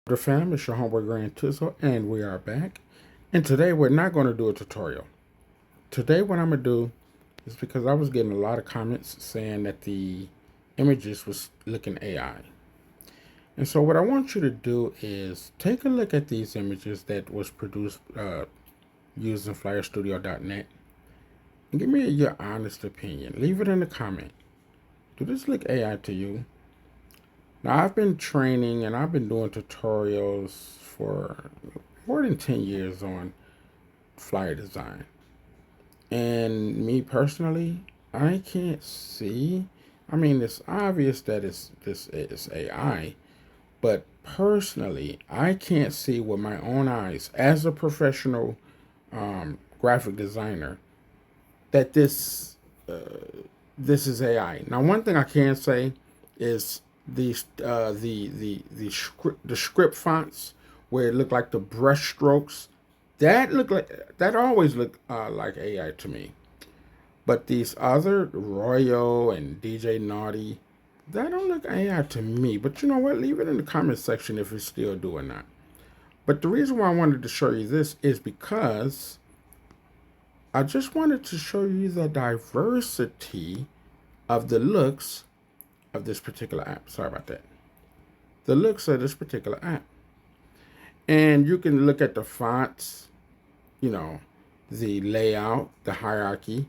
The fam, it's your homeboy Grand Tizzle, and we are back. And today we're not going to do a tutorial. Today what I'm going to do is because I was getting a lot of comments saying that the images was looking AI. And so what I want you to do is take a look at these images that was produced using FlyerStudio.net and give me your honest opinion. Leave it in the comment. Do this look AI to you? Now, I've been training and I've been doing tutorials for more than 10 years on flyer design. And me personally, I can't see. I mean, it's obvious that this is AI, but personally, I can't see with my own eyes as a professional graphic designer that this is AI. Now, one thing I can say is the script fonts where it looked like the brush strokes that always look like AI to me. But these other Royal and DJ Naughty, that don't look AI to me. But you know what? Leave it in the comment section if you still do or not. But the reason why I wanted to show you this is because I just wanted to show you the diversity of the looks of this particular app. Sorry about that. The looks of this particular app. And you can look at the fonts, you know, the layout, the hierarchy,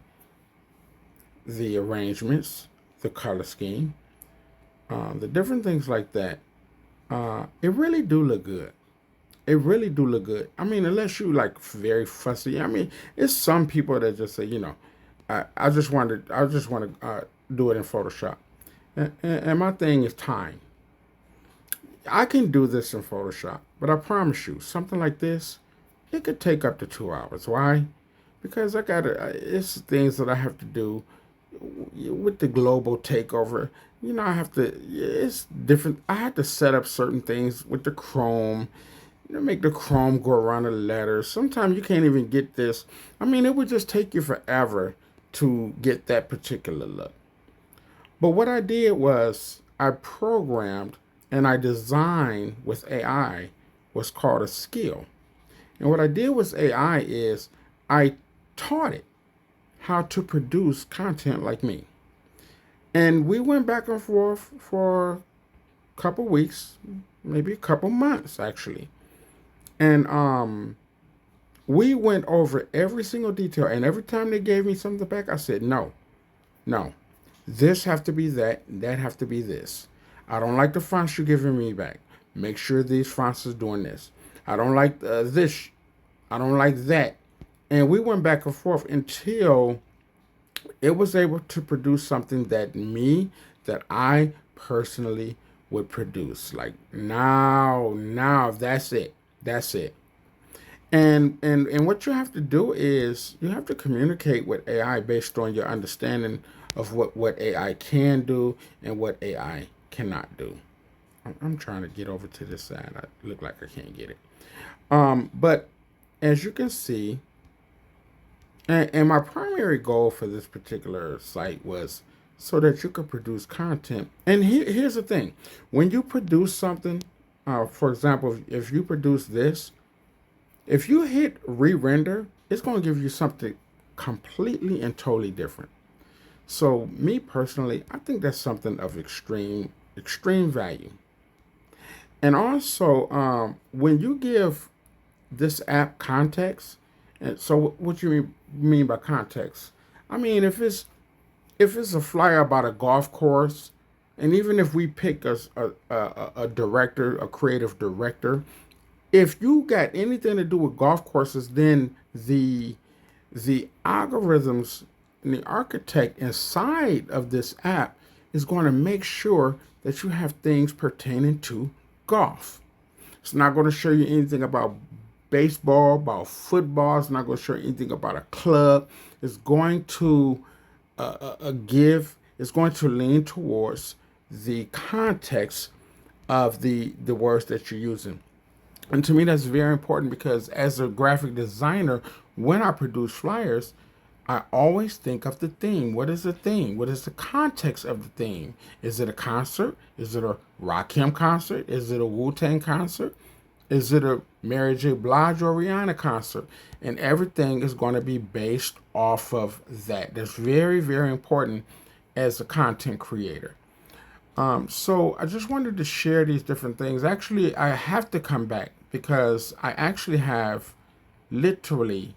the arrangements, the color scheme, the different things like that. It really do look good. It really do look good. I mean, unless you like very fussy. I mean, it's some people that just say, you know, I just want to do it in Photoshop. And my thing is time. I can do this in Photoshop, but I promise you, something like this, it could take up to 2 hours. Why? Because it's things that I have to do with the global takeover. You know, it's different. I have to set up certain things with the Chrome, make the Chrome go around the letters. Sometimes you can't even get this. I mean, it would just take you forever to get that particular look. But what I did was I programmed and I designed with AI what's called a skill. And what I did with AI is I taught it how to produce content like me. And we went back and forth for a couple weeks, maybe a couple months actually. And we went over every single detail. And every time they gave me something back, I said, no. This have to be that have to be this. I don't like the fonts you're giving me back. Make sure these fonts is doing this. I don't like this. I don't like that. And we went back and forth until it was able to produce something that I personally would produce. Like now, that's it. That's it. And what you have to do is you have to communicate with AI based on your understanding of what AI can do and what AI cannot do. I'm trying to get over to this side. I look like I can't get it. But as you can see, and my primary goal for this particular site was so that you could produce content. And here's the thing. When you produce something, for example, if you produce this, if you hit re-render, it's going to give you something completely and totally different. So me personally, I think that's something of extreme value. And also, when you give this app context, and so what you mean by context? I mean, if it's a flyer about a golf course, and even if we pick a director, a creative director, if you got anything to do with golf courses, then the algorithms and the architect inside of this app is going to make sure that you have things pertaining to golf. It's not going to show you anything about baseball, about football. It's not going to show you anything about a club. It's going to it's going to lean towards the context of the words that you're using. And to me, that's very important because as a graphic designer, when I produce flyers, I always think of the theme. What is the theme? What is the context of the theme? Is it a concert? Is it a Rakim concert? Is it a Wu-Tang concert? Is it a Mary J. Blige or Rihanna concert? And everything is going to be based off of that. That's very, very important as a content creator. So I just wanted to share these different things. Actually, I have to come back because I actually have literally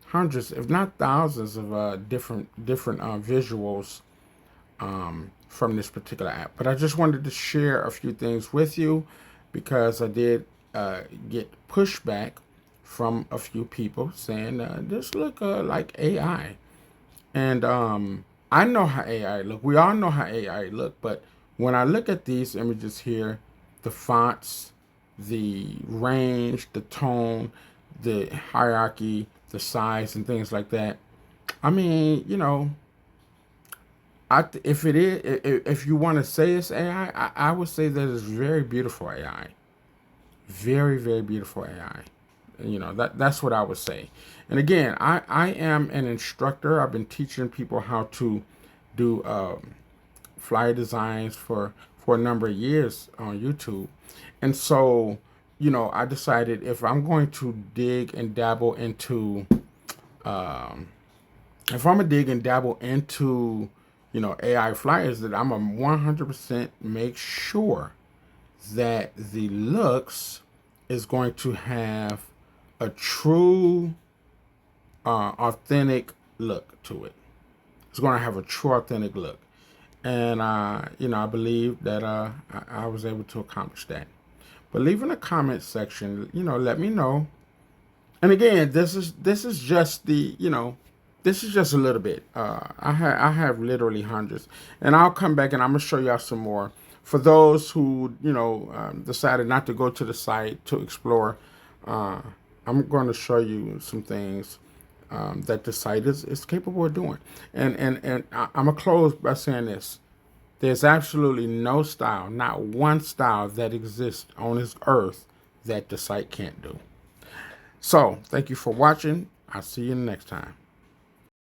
hundreds, if not thousands, of different visuals from this particular app. But I just wanted to share a few things with you because I did get pushback from a few people saying this look like AI, and I know how AI look. We all know how AI look, but when I look at these images here, the fonts, the range, the tone, the hierarchy, the size, and things like that. I mean, if it is, if you want to say it's AI, I would say that it's very beautiful AI, very, very beautiful AI. That's what I would say. And again, I am an instructor. I've been teaching people how to do flyer designs for a number of years on YouTube, and so I decided if I'm going to dig and dabble into if I'm gonna dig and dabble into AI flyers, that I'm a 100% make sure that the looks is going to have a true authentic look to it. It's going to have a true authentic look, and I believe that I was able to accomplish that. But leave in the comment section, let me know. And again, this is just this is just a little bit. I have literally hundreds, and I'll come back and I'm gonna show y'all some more. For those who decided not to go to the site to explore, I'm going to show you some things that the site is capable of doing. And I'm gonna close by saying this: there's absolutely no style, not one style that exists on this earth that the site can't do. So, thank you for watching. I'll see you next time.